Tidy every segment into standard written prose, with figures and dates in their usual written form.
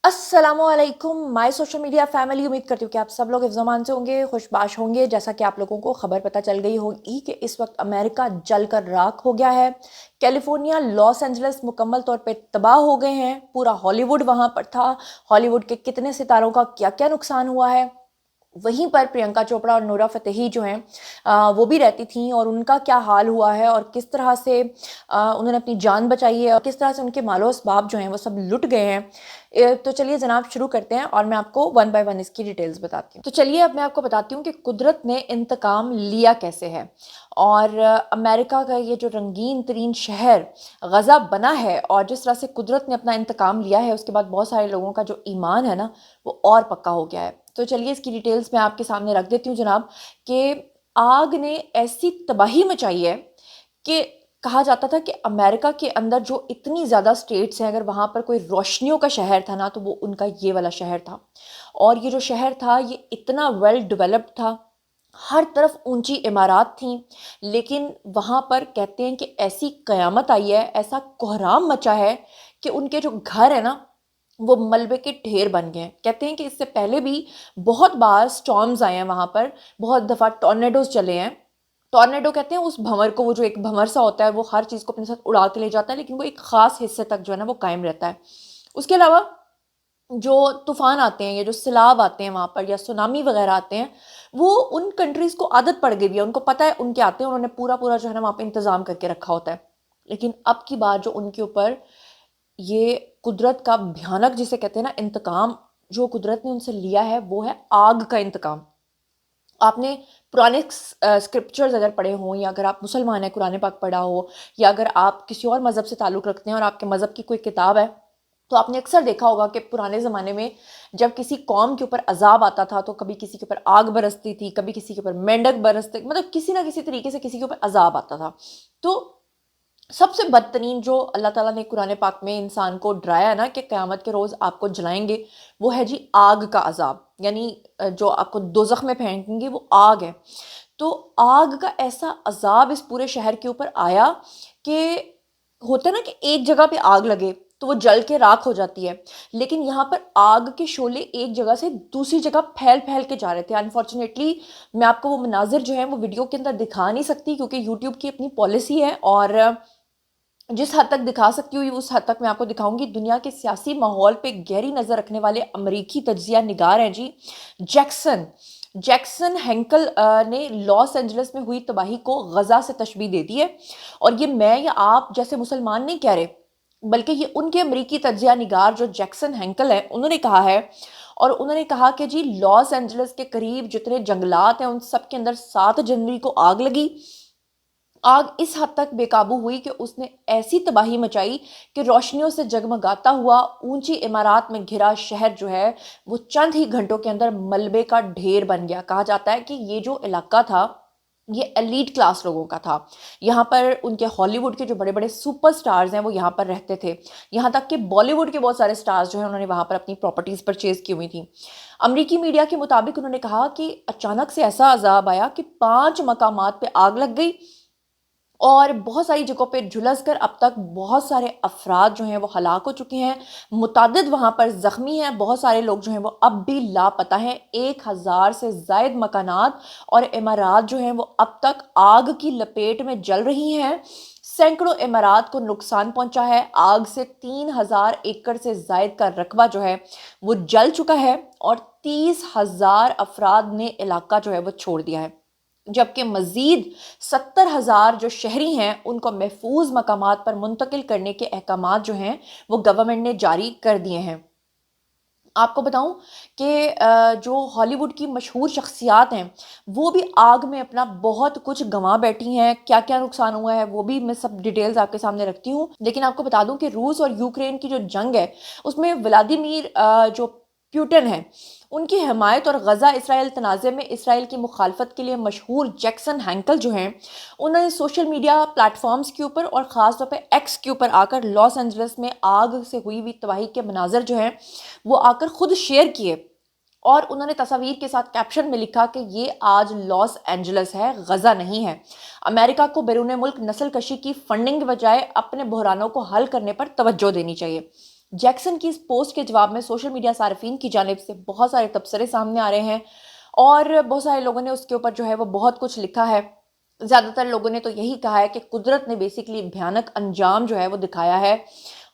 अस्सलामु अलैकुम my social media family. उम्मीद करती हूँ कि आप सब लोग हिफ्ज़-ओ-अमान से होंगे, खुशबाश होंगे। जैसा कि आप लोगों को खबर पता चल गई होगी कि इस वक्त अमेरिका जलकर राख हो गया है। कैलिफोर्निया, लॉस एंजलिस मुकम्मल तौर पे तबाह हो गए हैं। पूरा हॉलीवुड वहाँ पर था। हॉलीवुड के कितने सितारों का क्या-क्या नुकसान हुआ है। वहीं पर प्रियंका चोपड़ा और नूरा फतेही जो हैं वो भी रहती थीं, और उनका क्या हाल हुआ है और किस तरह से उन्होंने अपनी जान बचाई है और किस तरह से उनके मालो असबाब जो हैं वो सब लुट गए हैं। तो चलिए जनाब शुरू करते हैं और मैं आपको वन बाय वन इसकी डिटेल्स बताती हूँ। तो चलिए अब मैं आपको बताती हूँ कि कुदरत ने इंतकाम लिया कैसे है। और अमेरिका का ये जो रंगीन तरीन शहर गज़ा बना है, और जिस तरह से कुदरत ने अपना इंतकाम लिया है, उसके बाद बहुत सारे लोगों का जो ईमान है ना वो और पक्का हो गया है। तो चलिए इसकी डिटेल्स मैं आपके सामने रख देती हूँ जनाब, कि आग ने ऐसी तबाही मचाई है कि कहा जाता था कि अमेरिका के अंदर जो इतनी ज़्यादा स्टेट्स हैं, अगर वहाँ पर कोई रोशनियों का शहर था ना तो वो उनका ये वाला शहर था। और ये जो शहर था ये इतना वेल डेवलप्ड था, हर तरफ ऊंची इमारत थीं। लेकिन वहाँ पर कहते हैं कि ऐसी क़यामत आई है, ऐसा कोहराम मचा है कि उनके जो घर है ना वो मलबे के ढेर बन गए हैं। कहते हैं कि इससे पहले भी बहुत बार स्टॉर्म्स आए हैं वहाँ पर, बहुत दफ़ा टॉर्नेडोज चले हैं। टॉर्नेडो कहते हैं उस भंवर को, वो जो एक भंवर सा होता है वो हर चीज़ को अपने साथ उड़ा के ले जाता है, लेकिन वो एक ख़ास हिस्से तक जो है ना वो कायम रहता है। उसके अलावा जो तूफ़ान आते हैं या जो सैलाब आते हैं वहाँ पर, या सुनामी वगैरह आते हैं, वो उन कंट्रीज़ को आदत पड़ गई है, उनको पता है उनके आते हैं, उन्होंने पूरा पूरा जो है ना वहाँ पे इंतज़ाम करके रखा होता है। लेकिन अब की बार जो उनके ऊपर ये कुदरत का भयानक, जिसे कहते हैं ना इंतकाम, जो कुदरत ने उनसे लिया है वो है आग का इंतकाम। आपने पुराने स्क्रिप्चर्स अगर पढ़े हों, या अगर आप मुसलमान हैं कुरान पाक पढ़ा हो, या अगर आप किसी और मज़हब से ताल्लुक़ रखते हैं और आपके मज़हब की कोई किताब है, तो आपने अक्सर देखा होगा कि पुराने ज़माने में जब किसी कौम के ऊपर अज़ाब आता था तो कभी किसी के ऊपर आग बरसती थी, कभी किसी के ऊपर मेंढक बरसते, मतलब किसी ना किसी तरीके से किसी के ऊपर अज़ाब आता था। तो सबसे बदतरीन जो अल्लाह ताला ने कुरान पाक में इंसान को डराया है ना कि क़यामत के रोज़ आपको जलाएंगे, वो है जी आग का अज़ाब। यानी जो आपको दोज़ख में फेंकेंगे वो आग है। तो आग का ऐसा अज़ाब इस पूरे शहर के ऊपर आया कि होता है ना कि एक जगह पे आग लगे तो वो जल के राख हो जाती है, लेकिन यहाँ पर आग के शोले एक जगह से दूसरी जगह फैल फैल के जा रहे थे। अनफॉर्चुनेटली मैं आपको वो मनाजिर जो है वो वीडियो के अंदर दिखा नहीं सकती, क्योंकि यूट्यूब की अपनी पॉलिसी है, और जिस हद तक दिखा सकती हूँ उस हद तक मैं आपको दिखाऊंगी। दुनिया के सियासी माहौल पे गहरी नज़र रखने वाले अमरीकी तज्जिया निगार हैं जी जैक्सन जैक्सन हेंकल ने लॉस एंजलिस में हुई तबाही को गज़ा से तशबीह दे दी है। और ये मैं या आप जैसे मुसलमान नहीं कह रहे, बल्कि ये उनके अमरीकी तज्जिया निगार जो जैक्सन हेंकल है उन्होंने कहा है। और उन्होंने कहा कि जी लॉस एंजलिस के करीब जितने जंगलात हैं उन सब के अंदर 7 जनवरी को आग लगी। आग इस हद तक बेकाबू हुई कि उसने ऐसी तबाही मचाई कि रोशनियों से जगमगाता हुआ ऊंची इमारत में घिरा शहर जो है वो चंद ही घंटों के अंदर मलबे का ढेर बन गया। कहा जाता है कि ये जो इलाका था ये एलीट क्लास लोगों का था। यहाँ पर उनके हॉलीवुड के जो बड़े बड़े सुपर स्टार्स हैं वो यहाँ पर रहते थे। यहाँ तक कि बॉलीवुड के बहुत सारे स्टार्स जो हैं उन्होंने वहाँ पर अपनी प्रॉपर्टीज़ परचेज की हुई थी। अमरीकी मीडिया के मुताबिक उन्होंने कहा कि अचानक से ऐसा अजाब आया कि 5 मकामात पे आग लग गई, और बहुत सारी जगहों पे झुलस कर अब तक बहुत सारे अफराद जो हैं वो हलाक हो चुके हैं। मुतादिद वहाँ पर ज़ख्मी हैं, बहुत सारे लोग जो हैं वो अब भी लापता हैं। 1000 से ज़ायद मकानात और इमारत जो हैं वो अब तक आग की लपेट में जल रही हैं। सैकड़ों इमारत को नुकसान पहुंचा है। आग से 3000 एकड़ से ज़ायद का रकबा जो है वो जल चुका है, और 30,000 अफराद ने इलाका जो है वो छोड़ दिया है। जबकि मज़ीद 70,000 जो शहरी हैं उनको महफूज मकामात पर मुंतकिल करने के अहकामात जो हैं वो गवर्नमेंट ने जारी कर दिए हैं। आपको बताऊं कि जो हॉलीवुड की मशहूर शख्सियात हैं वो भी आग में अपना बहुत कुछ गंवा बैठी हैं। क्या क्या नुकसान हुआ है वो भी मैं सब डिटेल्स आपके सामने रखती हूँ। लेकिन आपको बता दूं कि रूस और यूक्रेन की जो जंग है उसमें व्लादिमीर जो प्यूटन है उनकी हमायत और गज़ा इसराइल तनाज़े में इसराइल की मुखालफत के लिए मशहूर जैक्सन हैंकल जो हैं उन्होंने सोशल मीडिया प्लेटफॉर्म्स के ऊपर और ख़ास तौर पे एक्स के ऊपर आकर लॉस एंजलिस में आग से हुई हुई तबाही के मनाजर जो हैं वो आकर खुद शेयर किए। और उन्होंने तस्वीर के साथ कैप्शन में लिखा कि ये आज लॉस एंजलिस है, गज़ा नहीं है। अमेरिका को बैरून मुल्क नस्ल कशी की फंडिंग के बजाय अपने बहरानों को हल करने पर तवज्जो देनी चाहिए। जैक्सन की इस पोस्ट के जवाब में सोशल मीडिया सार्फिन की जानिब से बहुत सारे तबसरे सामने आ रहे हैं और बहुत सारे लोगों ने उसके ऊपर जो है वो बहुत कुछ लिखा है। ज़्यादातर लोगों ने तो यही कहा है कि कुदरत ने बेसिकली भयानक अंजाम जो है वो दिखाया है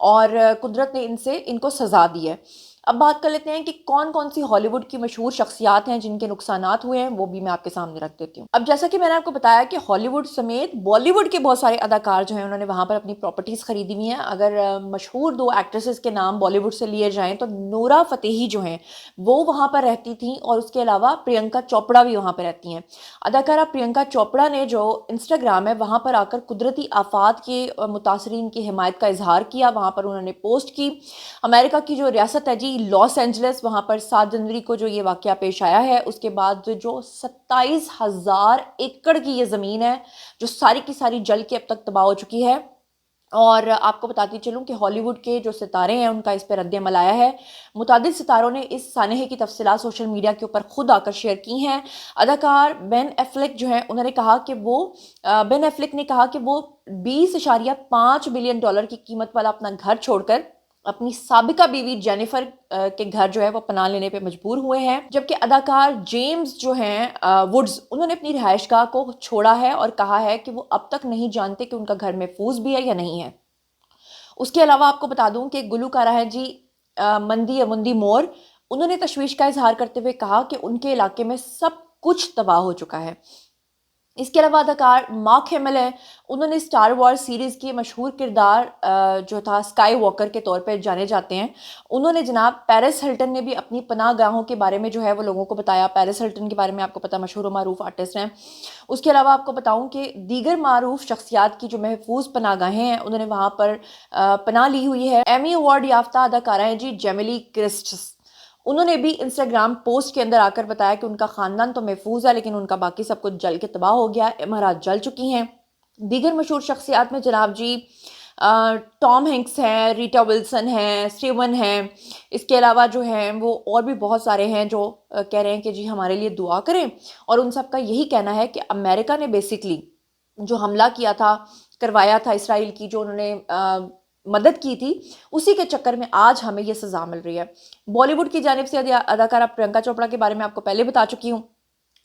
और कुदरत ने इनको सज़ा दी है। अब बात कर लेते हैं कि कौन कौन सी हॉलीवुड की मशहूर शख्सियात हैं जिनके नुकसानात हुए हैं, वो भी मैं आपके सामने रख देती हूँ। अब जैसा कि मैंने आपको बताया कि हॉलीवुड समेत बॉलीवुड के बहुत सारे अदाकार जो हैं उन्होंने वहाँ पर अपनी प्रॉपर्टीज़ खरीदी हुई हैं। अगर मशहूर 2 एक्ट्रेसेस के नाम बॉलीवुड से लिए जाएँ तो नूरा फ़तेही जो हैं वो वहाँ पर रहती थीं और उसके अलावा प्रियंका चोपड़ा भी वहाँ पर रहती हैं। अदाकारा प्रियंका चोपड़ा ने जो इंस्टाग्राम है वहाँ पर आकर कुदरती आफात के मुतासरीन की हिमायत का इजहार किया, वहाँ पर उन्होंने पोस्ट की। अमेरिका की जो रियासत है जी लॉस एंजलिस, वहाँ पर 7 जनवरी को जो ये वाक़या पेश आया है, उसके बाद जो 27,000 एकड़ की ये ज़मीन है जो सारी की सारी जल के अब तक तबाह हो चुकी है। और आपको बताती चलूँ कि हॉलीवुड के जो सितारे हैं उनका इस पर रद्द-ए-अमल आया है। मुतादिद सितारों ने इस सानहे की तफसीलात सोशल मीडिया के ऊपर खुद आकर शेयर की हैं। अदाकार बेन एफ्लेक जो हैं उन्होंने कहा कि बेन एफ्लेक ने कहा कि वो $20.5 बिलियन की कीमत वाला अपना घर छोड़कर अपनी साबिका बीवी जेनिफर के घर जो है वो पनाह लेने पे मजबूर हुए हैं। जबकि अदाकार जेम्स जो हैं वुड्स, उन्होंने अपनी रिहाइशगाह को छोड़ा है और कहा है कि वो अब तक नहीं जानते कि उनका घर महफूज भी है या नहीं है। उसके अलावा आपको बता दूं कि गुलूकारा है जी मुंदी मोर, उन्होंने तशवीश का इजहार करते हुए कहा कि उनके इलाके में सब कुछ तबाह हो चुका है। इसके अलावा अदाकार मार्क हेमिल हैं, उन्होंने स्टार वॉर्स सीरीज़ के मशहूर किरदार जो था स्काई वॉकर के तौर पर जाने जाते हैं। उन्होंने जनाब पेरिस हिल्टन ने भी अपनी पनाह गाहों के बारे में जो है वो लोगों को बताया। पेरिस हिल्टन के बारे में आपको पता, मशहूर और मारूफ आर्टिस्ट हैं। उसके अलावा आपको बताऊं कि दीगर मारूफ शख्सियात की जो महफूज पनाह गाहें हैं उन्होंने वहाँ पर पनाह ली हुई है। एमी अवार्ड याफ्ता अदाकारा हैं जी जेमिली क्रिस्टस, उन्होंने भी इंस्टाग्राम पोस्ट के अंदर आकर बताया कि उनका ख़ानदान तो महफूज है लेकिन उनका बाकी सब कुछ जल के तबाह हो गया, इमारत जल चुकी हैं। दीगर मशहूर शख्सियात में जनाब जी टॉम हैंक्स हैं, रीटा विल्सन हैं, स्टीवन हैं। इसके अलावा जो हैं वो और भी बहुत सारे हैं जो कह रहे हैं कि जी हमारे लिए दुआ करें। और उन सब का यही कहना है कि अमेरिका ने बेसिकली जो हमला किया था, करवाया था इसराइल की, जो उन्होंने मदद की थी, उसी के चक्कर में आज हमें ये सज़ा मिल रही है। बॉलीवुड की जानिब से अदाकारा प्रियंका चोपड़ा के बारे में आपको पहले बता चुकी हूँ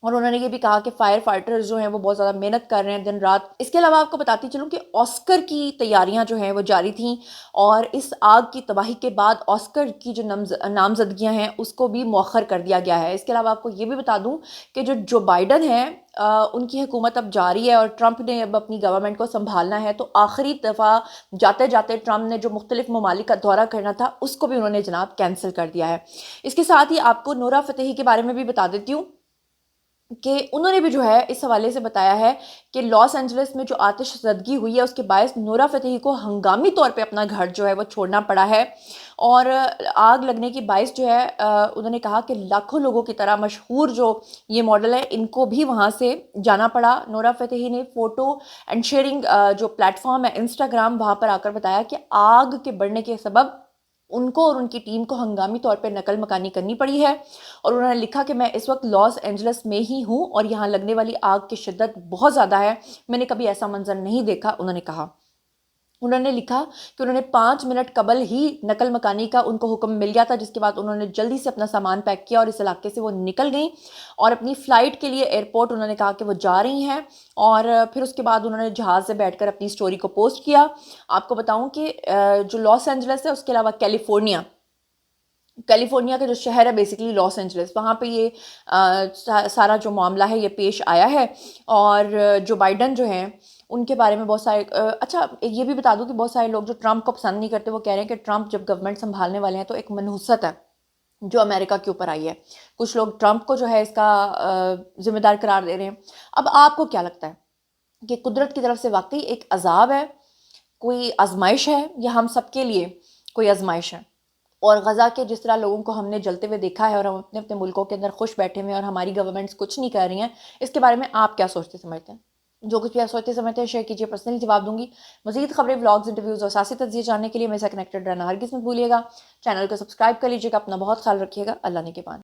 और उन्होंने ये भी कहा कि फायर फाइटर्स जो हैं वो बहुत ज़्यादा मेहनत कर रहे हैं दिन रात। इसके अलावा आपको बताती चलूँ कि ऑस्कर की तैयारियां जो हैं वो जारी थीं और इस आग की तबाही के बाद ऑस्कर की जो नामजदगियां हैं उसको भी मौखर कर दिया गया है। इसके अलावा आपको ये भी बता दूं कि जो बाइडन हैं उनकी हुकूमत अब जारी है और ट्रंप ने अब अपनी गवर्नमेंट को संभालना है, तो आखिरी दफ़ा जाते जाते ट्रंप ने जो मुख्तलिफ ममालिक का दौरा करना था उसको भी उन्होंने जनाब कैंसिल कर दिया है। इसके साथ ही आपको नूरा फ़तेही के बारे में भी बता देती हूँ कि उन्होंने भी जो है इस हवाले से बताया है कि लॉस एंजलिस में जो आतिशज़दगी हुई है उसके बायस नूरा फ़तेही को हंगामी तौर पे अपना घर जो है वो छोड़ना पड़ा है और आग लगने की बायस जो है उन्होंने कहा कि लाखों लोगों की तरह मशहूर जो ये मॉडल है इनको भी वहाँ से जाना पड़ा। नूरा फ़तेही ने फ़ोटो एंड शेयरिंग जो प्लेटफॉर्म है इंस्टाग्राम, वहाँ पर आकर बताया कि आग के बढ़ने के सबब उनको और उनकी टीम को हंगामी तौर पे नकल मकानी करनी पड़ी है। और उन्होंने लिखा कि मैं इस वक्त लॉस एंजलिस में ही हूँ और यहाँ लगने वाली आग की शिद्दत बहुत ज़्यादा है, मैंने कभी ऐसा मंजर नहीं देखा। उन्होंने कहा, उन्होंने लिखा कि उन्होंने 5 मिनट कबल ही नकल मकानी का उनको हुक्म मिल गया था, जिसके बाद उन्होंने जल्दी से अपना सामान पैक किया और इस इलाके से वो निकल गई और अपनी फ़्लाइट के लिए एयरपोर्ट उन्होंने कहा कि वो जा रही हैं। और फिर उसके बाद उन्होंने जहाज़ से बैठकर अपनी स्टोरी को पोस्ट किया। आपको बताऊं कि जो लॉस एंजलिस है उसके अलावा कैलिफोर्निया का जो शहर है बेसिकली लॉस एंजलिस, वहाँ पे ये सारा जो मामला है ये पेश आया है। और जो बाइडन जो हैं उनके बारे में बहुत सारे अच्छा ये भी बता दूं कि बहुत सारे लोग जो ट्रंप को पसंद नहीं करते वो कह रहे हैं कि ट्रंप जब गवर्नमेंट संभालने वाले हैं तो एक मनहूसत है जो अमेरिका के ऊपर आई है। कुछ लोग ट्रंप को जो है इसका जिम्मेदार करार दे रहे हैं। अब आपको क्या लगता है कि कुदरत की तरफ से वाकई एक अजाब है, कोई आजमाइश है, या हम सबके लिए कोई आजमाइश है? और गज़ा के जिस तरह लोगों को हमने जलते हुए देखा है और हम अपने अपने मुल्कों के अंदर खुश बैठे हुए हैं और हमारी गवर्नमेंट्स कुछ नहीं कर रही हैं, इसके बारे में आप क्या सोचते समझते हैं? जो कुछ भी आप सोचते समझते हैं शेयर कीजिए, पर्सनली जवाब दूंगी। मज़ीद खबरें, व्लॉग्स, इंटरव्यूज़ और सियासी तज्ज़िये जानने के लिए मेरे साथ कनेक्टेड रहना हरगिज़ मत भूलिएगा। चैनल को सब्सक्राइब कर लीजिएगा। अपना बहुत ख्याल रखिएगा। अल्लाह ने के बाद।